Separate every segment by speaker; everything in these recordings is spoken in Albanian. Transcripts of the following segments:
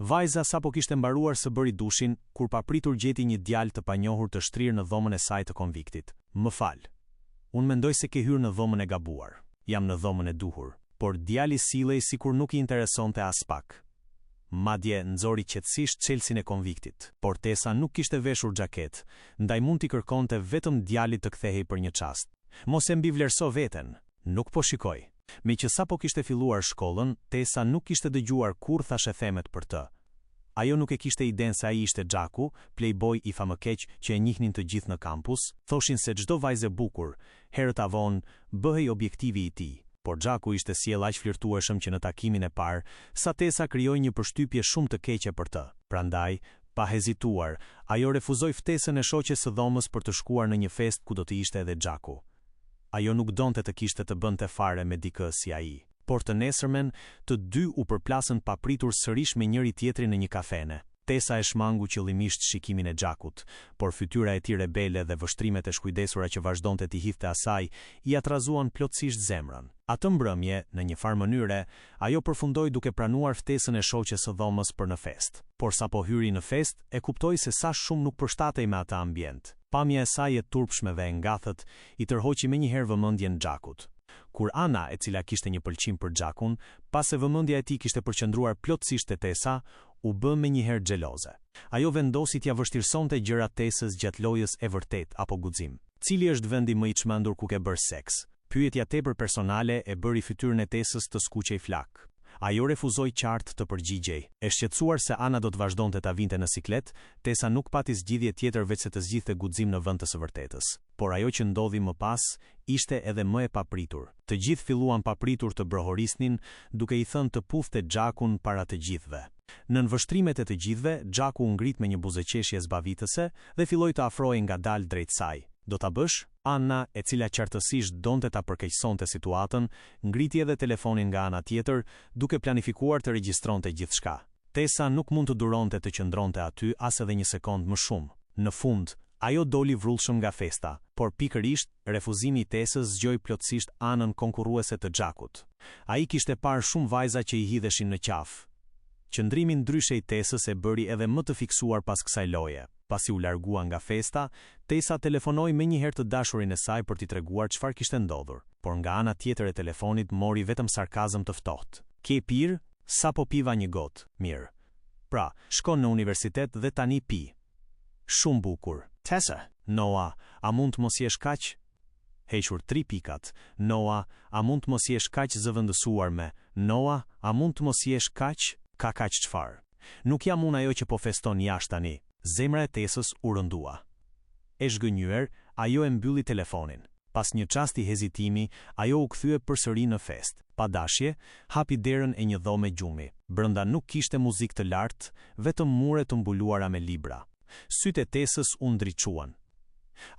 Speaker 1: Vajza sapo kishte mbaruar së bëri dushin, kur papritur gjeti një djalë të panjohur të shtrirë në dhomën e saj të konviktit. Më fal. Unë mendoj se ke hyrë në dhomën e gabuar. Jam në dhomën e duhur. Por djali sillej sikur nuk I interesonte as pak. Madje nxori qetësisht çelsin e konviktit, por Tesa nuk kishte veshur xhaket, ndaj mund t'i kërkonte vetëm djalit të kthehej për një çast. Mos e mbivlerëso veten, nuk po shikoj. Me që sapo kishte filluar shkollën, Tesa nuk kishte dëgjuar kurrë thashe themet për të. Ajo nuk e kishte iden se ai ishte Xhaku, playboy I famëkeq që e njihnin të gjithë në kampus, thoshin se çdo vajzë e bukur, herët avon, bëhej objektivi I tij. Por Xhaku ishte sjell aq flirtueshëm që në takimin e parë, sa Tesa krijoi një përshtypje shumë të keqe për të. Prandaj, pa hezituar, ajo refuzoi ftesën e shoqes së dhomës për të shkuar në një festë ku do të ishte edhe Xhaku. Ajo nuk donte të kishte të bënte fare me dikë si ai. Por të nesërmen, të dy u përplasën papritur sërish me njëri tjetrin në një kafene. Tesa e shmangu qëllimisht shikimin e Xhakut, por fytyra e tij rebele dhe vështrimet e shkujdesura që vazhdonte t'i hidhte asaj, I atrazuan plotësisht zemrën. Atë mbrëmje, në një farë mënyre, ajo përfundoi duke pranuar ftesën e shoqes së dhomës për në fest. Por sapo hyri në fest, e kuptoi se sa shumë nuk përshtatej me atë ambient. Pamja e saj e turpshme dhe e ngathët I tërhoqi menjëherë vëmendjen Xhakut. Kur Ana, e cila kishte një pëlqim për Xhakun, pas se vëmendja e tij kishte përqendruar plotësisht te Tesa, u bë menjëherë xheloze. Ajo vendosi t'ia vështirësonte gjërat Tesës gjatë lojës e vërtet apo guxim. Cili është vendi më I çmendur ku ke bërë seks? Pyetja tepër personale e bëri fytyrën e Tesës të skuqej flak. Ajo refuzoi qartë të përgjigjej. E shqetësuar se Ana do të vazhdonte ta vinte në siklet, Tesa nuk pati zgjidhje tjetër veç se të zgjidhte guxim në vend të së vërtetës. Por ajo që ndodhi më pas ishte edhe më e papritur. Të gjithë filluan papritur të brohorisnin, duke I thënë të pufte Xhakun para të gjithëve. Nën vështrimet e të gjithëve, Xhaku u ngrit me një buzëqeshje zbavitëse dhe filloi të afrohej ngadalë drejt saj. Do ta bësh? Anna, e cila qartësisht donte ta përkeqësonte situatën, ngriti edhe telefonin nga ana tjetër, duke planifikuar të regjistronte gjithçka. Tesa nuk mund të duronte të qëndronte aty as edhe një sekond më shumë. Në fund, ajo doli vrullshëm nga festa, por pikërisht refuzimi I Tesës zgjoi plotësisht anën konkurruese të Xhakut. Ai kishte parë shumë vajza që I hidheshin në qafë. Qëndrimi ndryshe I Tesës e bëri edhe më të fiksuar pas kësaj loje. Pasi u largua nga festa, Tesa telefonoi menjëherë të dashurin e saj për t'i treguar çfarë kishte ndodhur, por nga ana tjetër e telefonit mori vetëm sarkazëm të ftohtë. Ke pirë? Sapo piva një gotë. Mirë. Pra, shkon në universitet dhe tani pi. Shumë bukur. Tesa, Noa, a mund të mos jesh kaq? Hequr 3 pikat. Noa, a mund të mos jesh kaq zëvendësuar me? Noa, a mund të mos jesh kaq? Ka kaq çfarë? Nuk jam unë ajo që po feston jashtë tani. Zemra e Tesës u rëndua. E zhgënjur, ajo e mbylli telefonin. Pas një çasti hezitimi, ajo u kthye përsëri në fest. Pa dashje, hapi derën e një dhome gjumi. Brenda nuk kishte muzikë të lartë, vetëm mure të mbuluara me libra. Sytë e Tesës u ndriçuan.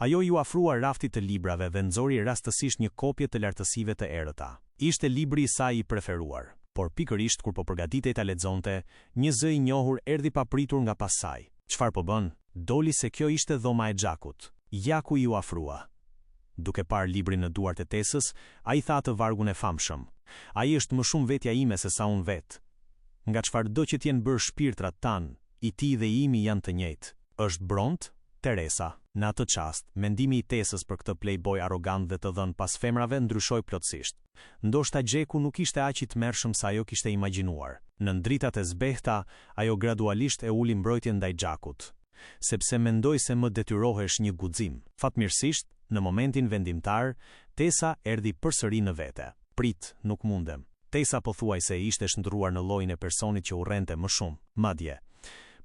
Speaker 1: Ajo ju afrua raftit të librave dhe nxori rastësisht një kopje të lartësive të errëta. Ishte libri I saj I preferuar. Por pikërisht kur po përgatitej ta lexonte, një zë I njohur erdhi papritur nga pas saj. Çfarë po bën? Doli se kjo ishte dhoma e Xhakut. Jaku I u afrua. Duke parë librin në duart e Tesës, ai tha atë vargun e famshëm. Ai është më shumë vetja ime se sa unë vet. Nga çfarëdo që t'jen bërë shpirtrat tan, I tij dhe imi janë të njëjtë. Është Bront? Teresa. Në atë çast, mendimi I Tesës për këtë playboy arrogant dhe të dhënë pas femrave ndryshoi plotësisht. Ndoshta Xheku nuk ishte aq I tmerrshëm sa ajo kishte imagjinuar. Në dritat e zbehta, ajo gradualisht e uli mbrojtjen ndaj Xhakut, sepse mendoi se më detyrohesh një guxim. Fatmirësisht, në momentin vendimtar, Tesa erdhi përsëri në vete. Prit, nuk mundem. Tesa pothuajse ishte shndruar në llojin e personit që urrente më shumë. Madje,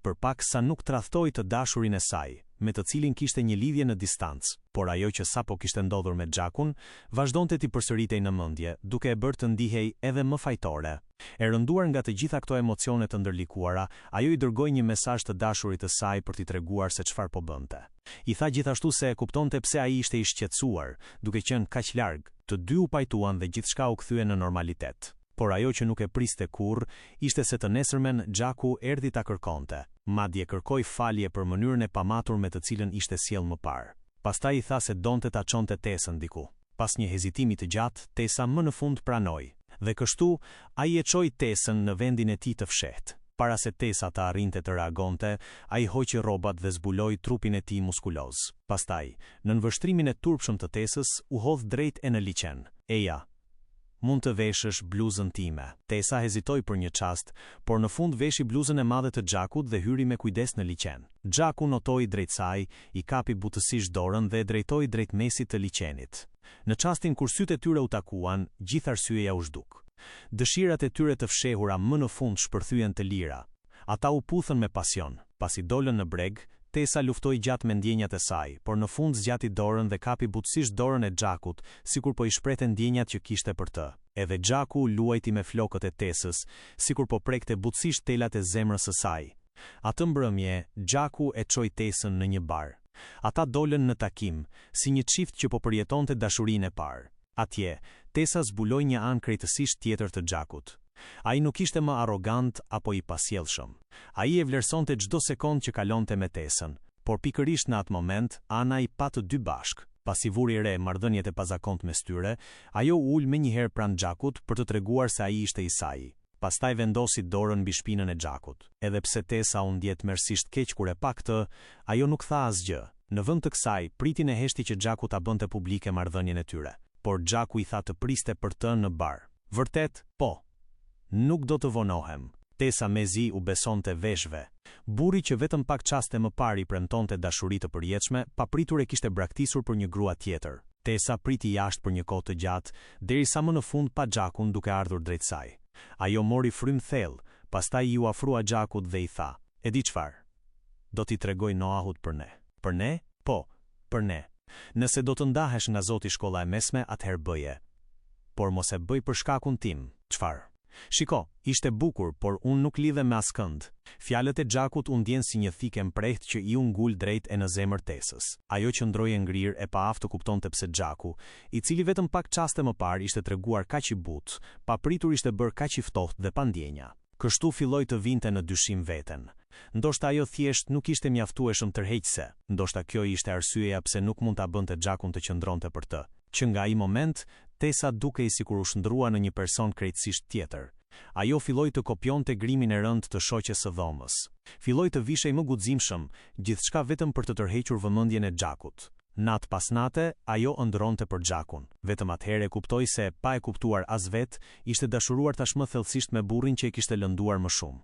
Speaker 1: për pak sa nuk tradhtoi të dashurin e saj, me të cilin kishte një lidhje në distancë, por ajo që sapo kishte ndodhur me Xhakun, vazhdonte t'i përsëritej në mendje, duke e bërë të ndihej edhe më fajtore. E rënduar nga të gjitha këto emocione të ndërlikuara, ajo I dërgoi një mesazh të dashurit të saj për t'i treguar se çfarë po bënte. I tha gjithashtu se e kuptonte pse ai ishte I shqetësuar, duke qenë kaq larg. Të dy u pajtuan dhe gjithçka u kthye në normalitet. Por ajo që nuk e priste kurrë ishte se të nesërmen Xhaku erdhi ta kërkonte. Madje kërkoi falje për mënyrën e pamatur me të cilën ishte sjell më parë. Pastaj I tha se donte ta çonte Tesën diku. Pas një hezitimi të gjatë, Tesa më në fund pranoi. Dhe kështu, ai e çoi Tesën në vendin e tij të fshehtë. Para se Tesa të arrinte të reagonte, ai hoqi rrobat dhe zbuloi trupin e tij muskuloz. Pastaj, në nënvështrimin e turpshëm të Tesës, u hodh drejt e në liçen. Eja, mund të veshësh bluzën time. Tesa hezitoi për një çast, por në fund veshi bluzën e madhe të Xhakut dhe hyri me kujdes në liçen. Xhaku notoi drejt saj, i kapi butësisht dorën dhe e drejtoi drejt mesit të liçenit. Në çastin kur sytë e tyre u takuan, gjithë arsyeja u zhduk. Dëshirat e tyre të fshehura më në fund shpërthyen të lira. Ata u puthën me pasion. Pasi dolën në breg, Tesa luftoi gjatë me ndjenjat e saj, por në fund zgjati dorën dhe kapi butësisht dorën e Xhakut, sikur po i shprehte ndjenjat që kishte për të. Edhe Xhaku luajti me flokët e Tesës, sikur po prekte butësisht telat e zemrës së saj. Atë mbrëmje, Xhaku e çoi Tesën në një bar. Ata dolën në takim, si një çift që po përjetonte dashurinë e parë. Atje, Tesa zbuloi një anë krejtësisht tjetër të Xhakut. Ai nuk ishte më arrogant apo i pasjellshëm. Ai e vlerësonte çdo sekondë që kalonte me Tesën, por pikërisht në atë moment, ana i pa të dy bashk. Pasi vuri re marrëdhëniet e pazakontë mes tyre, ajo u ul menjëherë pranë Xhakut për të treguar se ai ishte i saj. Pastaj vendosi dorën mbi shpinën e Xhakut. Edhe pse Tesa u ndjet merrsisht keq kur e pa këtë, ajo nuk tha asgjë. Në vend të kësaj, pritin e heshti që Xhaku ta bënte publike marrëdhënien e tyre. Por Xhaku i tha të priste për të në bar. Vërtet, po. Nuk do të vonohem. Tesa mezi u besonte veshve. Burri që vetëm pak çaste më parë i premtonte dashuri të përjetshme, papritur e kishte braktisur për një grua tjetër. Tesa priti jashtë për një kohë të gjatë, derisa më në fund pa Xhakun duke ardhur drejt saj. Ajo mori frym thellë, pastaj iu afrua Xhakut dhe i tha: "E di çfarë? Do t'i tregoj Noahut për ne." "Për ne?" "Po, për ne. Nëse do të ndahesh nga Zoti shkolla e mesme, atëherë bëje. Por mos e bëj për shkakun tim." "Çfarë?" "Shiko, ishte bukur, por unë nuk lidhem me askënd." Fjalët e Xhakut u ndjen si një thikë mprehtë që i u ngul drejt e në zemër Tesës. Ajo qëndroi e ngrirë e pa aftë të kuptonte pse Xhaku, i cili vetëm pak çaste më parë ishte treguar kaq i butë, papritur ishte bërë kaq i ftohtë dhe pa ndjenja. Kështu filloi të vinte në dyshim veten. Ndoshta ajo thjesht nuk ishte mjaftueshëm tërheqëse. Ndoshta kjo ishte arsyeja pse nuk mund ta bënte Xhakun të qëndronte për të. Që nga ai moment, Tesa dukej sikur u shndrua në një person krejtësisht tjetër. Ajo filloi të kopjonte grimin e rënd të shoqes së dhomës. Filloi të vishej më guximshëm, gjithçka vetëm për të tërhequr vëmendjen e Xhakut. Natë pas nate, ajo ëndronte për Xhakun. Vetëm atëherë kuptoi se, pa e kuptuar as vet, ishte dashuruar tashmë thellësisht me burrin që e kishte lënduar më shumë.